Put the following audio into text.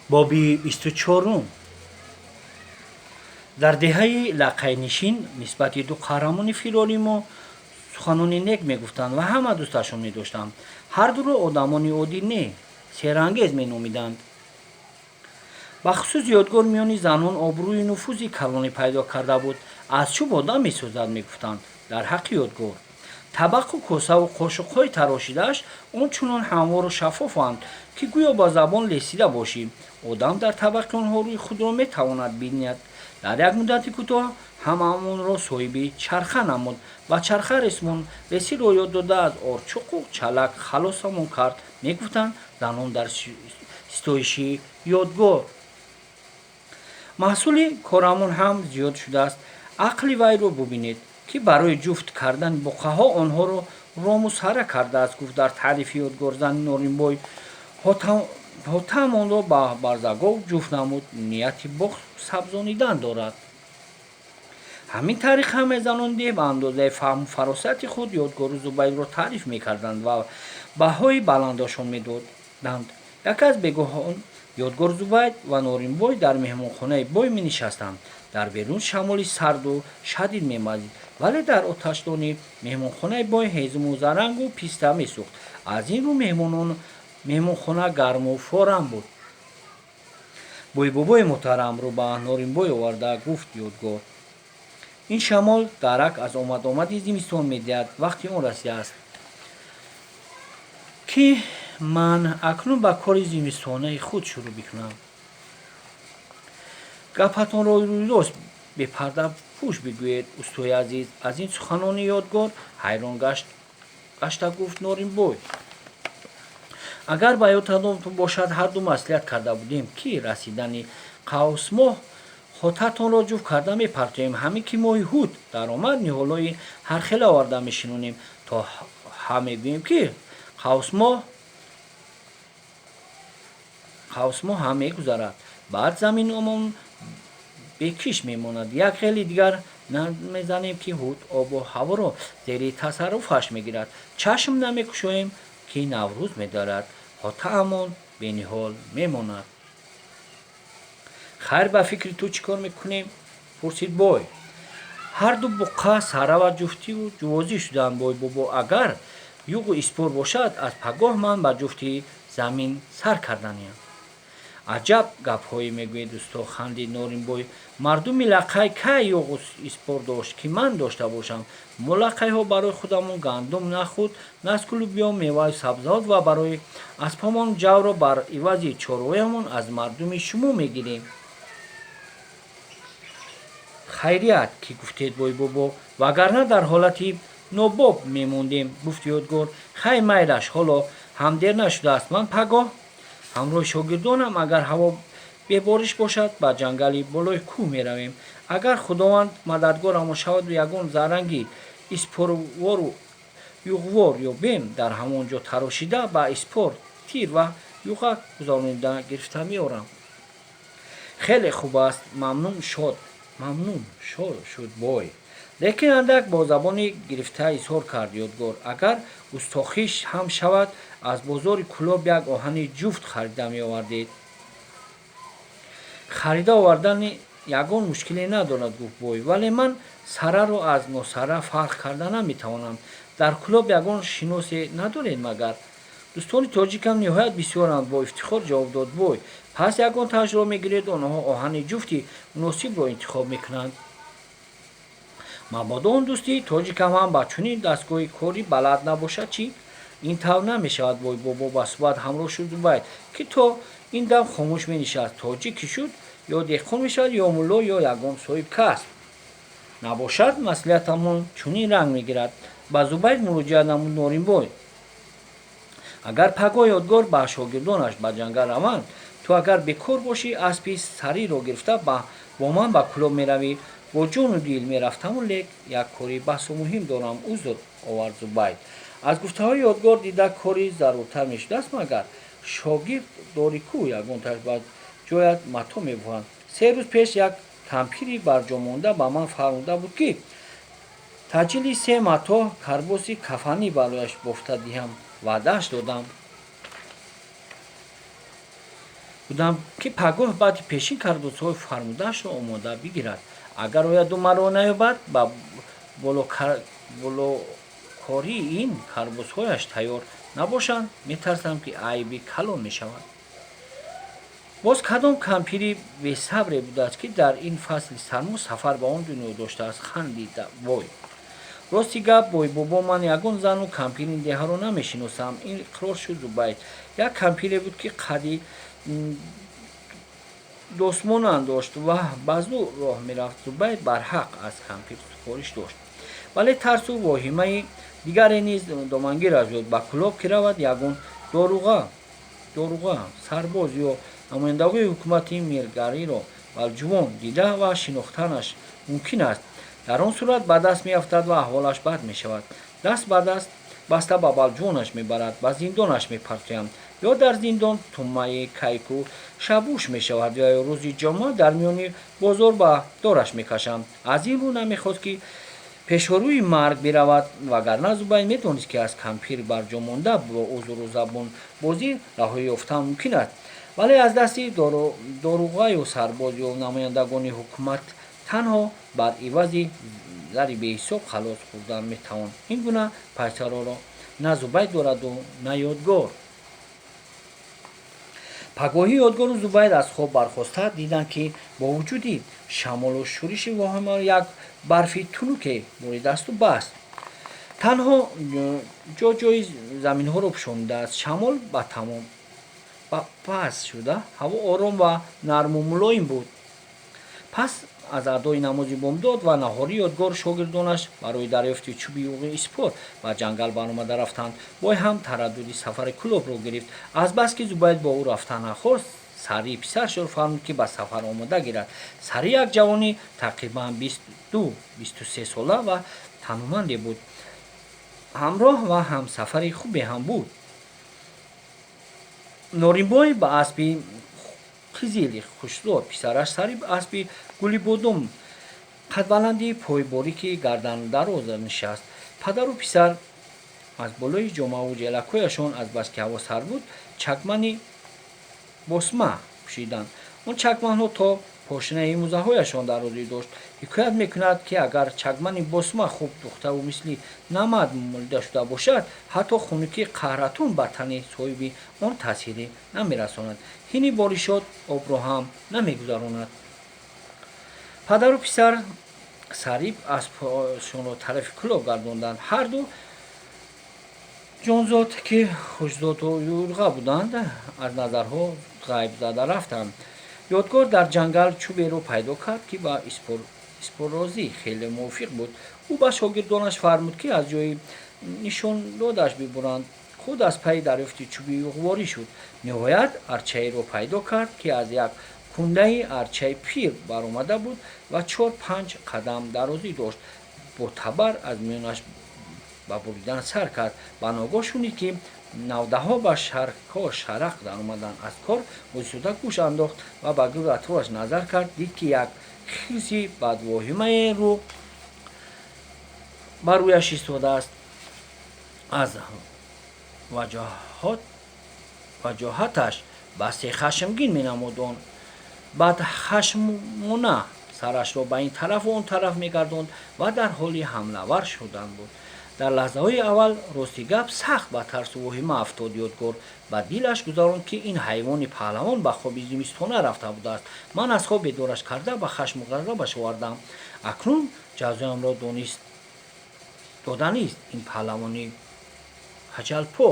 боби 24 дар деҳаи лақайнишин нисбати ду қаҳрамони филолимо суханони нек мегуфтанд ва ҳама дӯсташон медоштанд. Ҳардуро одамони оддӣ не, серангез меномиданд. бахусус ёдгор миёни занон обрӯи нуфузи калонӣ пайдо карда буд. аз чӯб одам месозад мегуфтанд. дар ҳаққи ёдгор табақу косаву қошуқҳои тарошидааш ончунон ҳамвору шаффофанд, ки гӯё ба забон лесида бошӣ. одам дар табақи онҳо рӯи худро метавонад бинад. дар як муддати кӯтоҳ ҳамаамонро соҳиби чарха намуд ва чарха ресмон-ресиро ёд дода аз орчуқу чалак халосамон кард, мегуфтанд занон дар ситоиши ёдгор. маҳсули корамон ҳам зиёд шудааст. ақли вайро бубинед, ки барои ҷуфт кардани буқаҳо онҳоро ромусара кардааст, гуфт дар таърифи ёдгор зани Норимбой. ҳотам онро ба барзагов ҷуфт намуд, нияти боғ сабзонидан дорад. ҳамин тариқ ҳамаи занони деҳ ба андозаи фаҳму фаросати худ ёдгору Зубайдро таъриф мекарданд ва баҳои баландашон медоданд. яке аз бегоҳон ёдгор, Зубайд ва Норимбой дар меҳмонхонаи бой менишастанд. дар берун шамоли сарду шадид мемазид, вале дар оташдони меҳмонхонаи бой ҳезуму зарангу писта месӯхт. аз ин рӯ меҳмонхона гарму форам буд. бой бобои муҳтарам, рӯ ба Норимбой оварда гуфт ёдгор: ин шамол дарак аз омади зимистон медиҳад. вақти он расидааст, ки ман акнун ба кори зимистонаи худ шурӯъ бикунам. гапатонро рӯйрост бепардапӯш бигӯед, устои азиз. аз ин суханони ёдгор ҳайрон гашта гуфт Норимбой: агар ба ёдатон бошад, ҳарду маслиҳат карда будем, ки расидани қавсмоҳ хотатонро ҷуфт карда мепартоем. ҳамин ки моҳи ҳут даромад, ниҳолҳои ҳархела оварда мешинонем, то ҳам мегӯем, ки қавсмоҳ ҳам мегузарад. баъд заминамон бекиш мемонад. як хели дигар намезанем, ки ҳут обу ҳаворо зери тасарруфаш мегирад. чашм намекушоем, ки наврӯз медорад. хотаамон бениҳол мемонад. хайр, ба фикри ту чӣ кор мекунем? пурсид бой. ҳарду буқа сарават ҷуфтиву ҷувозӣ шуданд. бой бобо: агар юғу испор бошад, аз пагоҳ ман ба ҷуфти замин сар карданиям. аҷаб гапҳое мегӯед устод, хандид Норимбой. мардуми лақай кай юғу испор дошт, ки ман дошта бошам? мо лақайҳо барои худамон гандум, нахӯд, наскулубиё, меваю сабзавот ва барои аспамон ҷавро бар ивази чорвоямон аз мардуми шумо мегирем. хайрият, ки гуфтед бой бобо, вагарна дар ҳолати нобоб мемондем, гуфт ёдгор. хай, майлаш, ҳоло ҳам дер нашудааст. ман пагоҳ ҳамроҳи шогирдонам, агар ҳаво бебориш бошад, ба ҷангали болои кӯҳ меравем. агар худованд мададгорамон шаваду ягон заранги испорвору юғвор ёбем, дар ҳамон ҷо тарошида ба испор тир ва юғак гузаронида гирифта меорам. хеле хуб аст. мамнун шуд бой. лекин андак бо забони гирифта изҳор кард ёдгор: агар густохиш ҳам шавад, аз бозори кӯлоб як оҳани ҷуфт харида меовардед. харида овардан ягон мушкиле надорад, гуфт бой, вале ман сараро аз носара фарқ карда наметавонам. дар кӯлоб ягон шиносе надоред магар? дӯстони тоҷикам ниҳоят бисёранд, бо ифтихор ҷавоб дод бой. пас ягон таҷро мегиред, онҳо оҳани ҷуфти муносибро интихоб мекунанд. мабодо он дӯсти тоҷикам ҳам ба чунин дастгоҳи корӣ балад набошад чӣ? ин тавр намешавад. бой бобо ба суҳбат ҳамроҳ шуд Зубайд, ки то ин дам хомӯш менишаст. тоҷик ки шуд, ё деҳқон мешавад, ё мулло, ё ягон соҳибкасб. набошад, маслиҳатамон чунин ранг мегирад. ба Зубайд муроҷиат намуд Норимбой: агар пагоҳ ёдгор ба шогирдонаш ба ҷангал раванд, ту агар бекор бошӣ, аспи сариро гирифта бо ман ба кӯлоб меравӣ. бо ҷону дил мерафтаму, лек як кори баҳсу муҳим дорам, узр овард Зубайд. аз гуфтаҳои ёдгор дида кори заруртар мешудааст магар? шогирд дорӣ кӯ? ягонташ ба ҷоят мато мебуванд. 3 рӯз пеш як кампири барҷомонда ба ман фармуда буд, ки таҷили 3 мато карбоси кафанӣ барояш бофта диҳам. ваъдааш додам. будам ки пагоҳ баъди пешин кардусҳои фармудаашро омода бигирад. Агар ояду маро наёбад, ба болокории ин карбузҳояш тайёр набошанд, метарсам, ки айби калон мешавад. боз кадом кампири бесабре будааст, ки дар ин фасли сармо сафар ба он дунё доштааст. Хандид вой. рости гап бой бобо, ман ягон зану кампири деҳаро намешиносам. Ин иқрор шуд Зубайд. Як кампире буд, ки қадди досмонан дошт ва ба зур роҳ мерафт. Зубайд барҳақ аз кампир супориш дошт, вале тарсу воҳимаи дигаре низ домангираш буд. Ба кӯлоб ки равад, ягон доруға сарбоз ё намояндагои ҳукумати миргариро балҷувон дида ва шинохтанаш мумкин аст. Дар он сурат ба даст меафтад ва аҳволаш бад мешавад. Даст ба даст баста ба балҷувонаш мебарад, ба зиндонаш мепартоянд. ё дар зиндон туммаи кайку шабуш мешавад, ё рӯзи ҷумъа дар миёни бозор ба дораш мекашанд. Аз ин рӯ намехост, ки пешорӯи марг биравад, вагарна Зубайд медонист, ки аз кампир барҷо монда бо узру забонбозӣ раҳоӣ ёфтан мумкин аст, вале аз дасти доруға ё сарбоз ё намояндагони ҳукумат танҳо бар ивази зари беҳисоб халос хӯрдан метавон. Ин гуна пайсароро на Зубайд дораду на ёдгор. Пагоҳи ёдгору Зубайд аз хоб бархоста диданд, ки бо вуҷуди шамолу шӯриши воҳима як барфи тунуке боридасту бас. Танҳо ҷоҷои заминҳоро пӯшонидааст. Шамол ба тамом паст шуда, ҳаво ором ва нарму мулоим буд. Пас аз адои намози бомдод ва наҳорӣ ёдгор шогирдонаш барои дарёфти чӯби юғи испор ба ҷангал баромада рафтанд. Бой ҳам тараддуди сафари кӯлобро гирифт. Азбаски Зубайд бо ӯ рафтан нахост, Сарӣ писарашро фармуд, ки ба сафар омода гирад. Сарӣ як ҷавони тақрибан 22-23 сола ва танӯманде буд. ҳамроҳ ва ҳамсафари хубе ҳам буд. Норимбой ба аспи қизили хушзод, писараш Сарӣ ба аспи гули бодом қадбаланди пойборики гардандароз нишаст. Падару писар аз болои ҷомаву ҷелакҳояшон, азбаски ҳаво сар буд, чакмани босма пӯшиданд. Он чакманҳо то пошинаи мӯзаҳояшон дарозӣ дошт. ҳикоят мекунад, ки агар чакмани босма хуб духтаву мисли намад молида шуда бошад, ҳатто хунуки қаҳратон ба тани соҳиби он таъсире намерасонад. ҳини боришот обро ҳам намегузаронад. Падару писар Сариб аспҳояшонро тарафи кӯлоб гардонданд. ҳарду ҷонзод, ки хушзоду юрға буданд, аз назарҳо ғайбзада рафтанд. Ёдгор дар ҷангал чӯберо пайдо кард, ки ба испоррозӣ хеле мувофиқ буд. ӯ ба шогирдонаш фармуд, ки аз ҷои нишондодаш бибуранд. худ аз пайи дарёфти чӯби юғворӣ шуд. Ниҳоят арчаеро пайдо кард, ки аз як кундаи арчаи пир баромада буд ва 4-5 қадам дарозӣ дошт. Бо табар аз миёнаш ба буридан сар кард. Ба ногоҳ шунид, ки навдаҳо ба шарақ даромаданд. Аз кор бозистода гӯш андохт ва ба гӯру атрофаш назар кард. Дид, ки як хирси бадвоҳимае бар рӯяш истодааст. аз ваҷоҳаташ басе хашмгин менамуд. Он баъд хашмона сарашро ба ин тарафу он тараф мегардонд ва дар ҳоли ҳамлавар шудан буд. дар лаҳзаҳои аввал рости гап сахт ба тарсу воҳима афтод. Ёдгор ба дилаш гузаронд, ки ин ҳайвони паҳлавон ба хоби зимистона рафта будааст. Ман аз хоб бедораш карда ба хашму ғазабаш овардам. Акнун ҷазоямро доданист ин паҳлавони ҳаҷалпо.